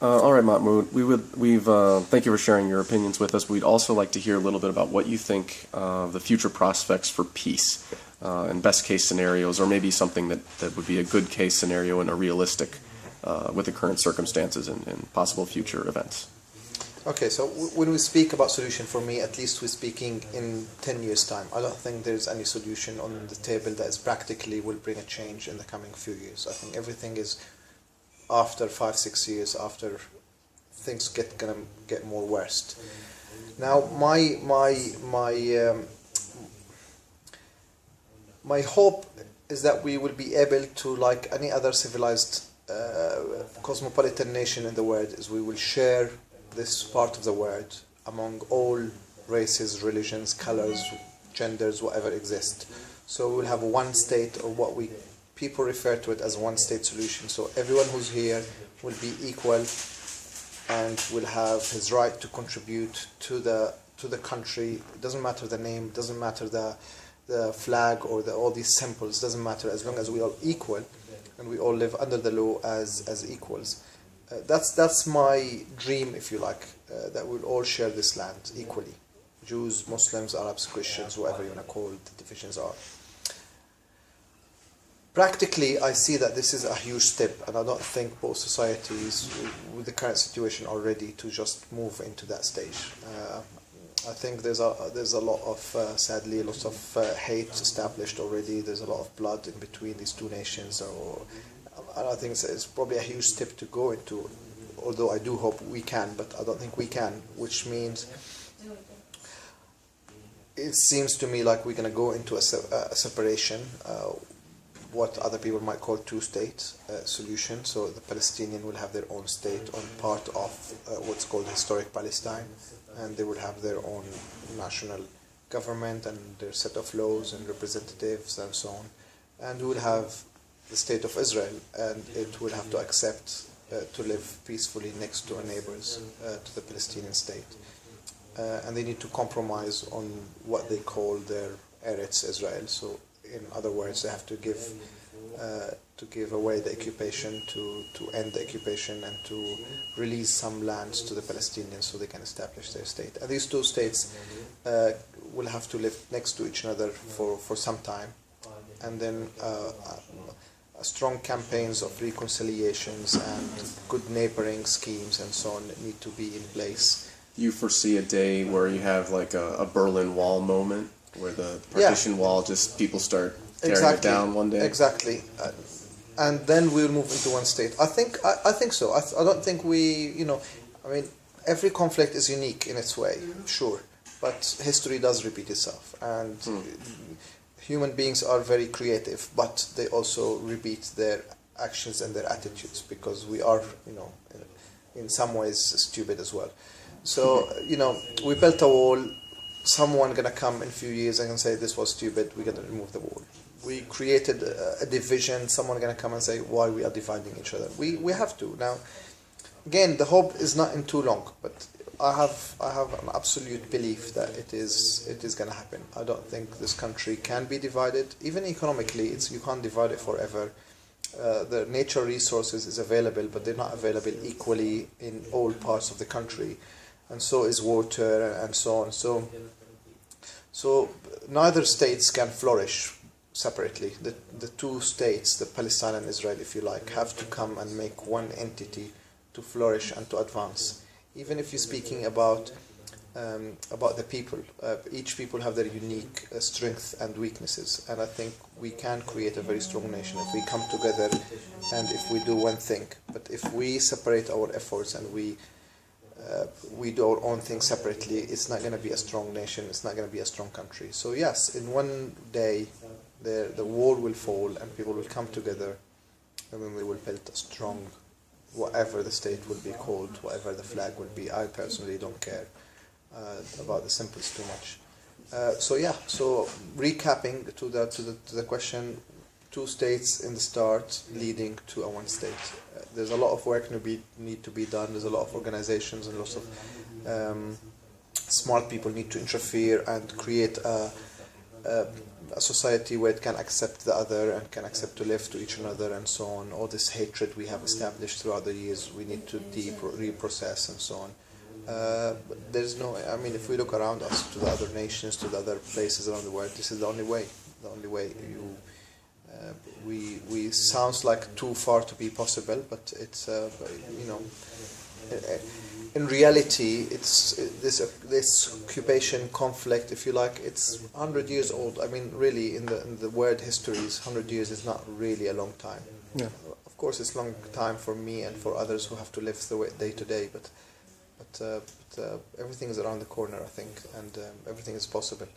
All right, Mahmoud. Thank you for sharing your opinions with us. We'd also like to hear a little bit about what you think of the future prospects for peace and best case scenarios, or maybe something that would be a good case scenario and a realistic with the current circumstances and possible future events. Okay, so when we speak about solution, for me, at least we're speaking in 10 years' time. I don't think there's any solution on the table that is practically will bring a change in the coming few years. I think everything is after 5-6 years, after things gonna get more worse. Now, my hope is that we will be able to, like any other civilized cosmopolitan nation in the world, is we will share this part of the world among all races, religions, colors, genders, whatever exists. So we'll have one state, or what people refer to it as one state solution. So everyone who's here will be equal and will have his right to contribute to the country. It doesn't matter the name, it doesn't matter the flag or all these symbols, it doesn't matter, as long as we are equal and we all live under the law as equals. That's my dream, if you like, that we'll all share this land equally. Jews, Muslims, Arabs, Christians, whatever you want to call the divisions are. Practically, I see that this is a huge step, and I don't think both societies, with the current situation, are ready to just move into that stage. I think there's a lot of, sadly, lots of hate established already. There's a lot of blood in between these two nations. And I think it's probably a huge step to go into, although I do hope we can, but I don't think we can, which means it seems to me like we're going to go into a separation, what other people might call two-state solution. So the Palestinian will have their own state on part of what's called historic Palestine, and they will have their own national government and their set of laws and representatives and so on. And we will have the state of Israel, and it will have to accept to live peacefully next to our neighbors, to the Palestinian state. And they need to compromise on what they call their Eretz Israel. So in other words, they have to give away the occupation, to end the occupation, and to release some lands to the Palestinians so they can establish their state. And these two states will have to live next to each other for some time. And then strong campaigns of reconciliations and good neighboring schemes and so on need to be in place. Do you foresee a day where you have like a Berlin Wall moment, where the partition wall, just people start tearing it down one day? Exactly. And then we'll move into one state. I think so. I don't think every conflict is unique in its way, sure, but history does repeat itself, and human beings are very creative, but they also repeat their actions and their attitudes, because we are, in some ways stupid as well. So, we built a wall. Someone gonna come in a few years and say this was stupid, we're gonna remove the wall. We created a division. Someone gonna come and say why we are dividing each other. We have to now. Again, the hope is not in too long, but I have an absolute belief that it is gonna happen. I don't think this country can be divided. Even economically, you can't divide it forever. The nature resources is available, but they're not available equally in all parts of the country, and so is water and so on. So neither states can flourish separately. The two states, the Palestine and Israel, if you like, have to come and make one entity to flourish and to advance. Even if you're speaking about the people, each people have their unique strengths and weaknesses, and I think we can create a very strong nation if we come together and if we do one thing. But if we separate our efforts and we do our own thing separately, it's not going to be a strong nation, it's not going to be a strong country. So yes, in one day the wall will fall and people will come together, and then we will build a strong, whatever the state will be called, whatever the flag will be. I personally don't care about the symbols too much. So recapping to the question, two states in the start leading to a one state. There's a lot of work need to be done. There's a lot of organizations and lots of smart people need to interfere and create a society where it can accept the other and can accept to live to each another and so on. All this hatred we have established throughout the years, we need to reprocess and so on. But there's no, I mean, if we look around us to the other nations, to the other places around the world, this is the only way. The only way. We sounds like too far to be possible, but it's you know, in reality, it's this occupation conflict, if you like, it's 100 years old. I mean, really, in the world histories, 100 years is not really a long time. Yeah. Of course, it's a long time for me and for others who have to live the way day to day, but everything is around the corner, I think, and everything is possible.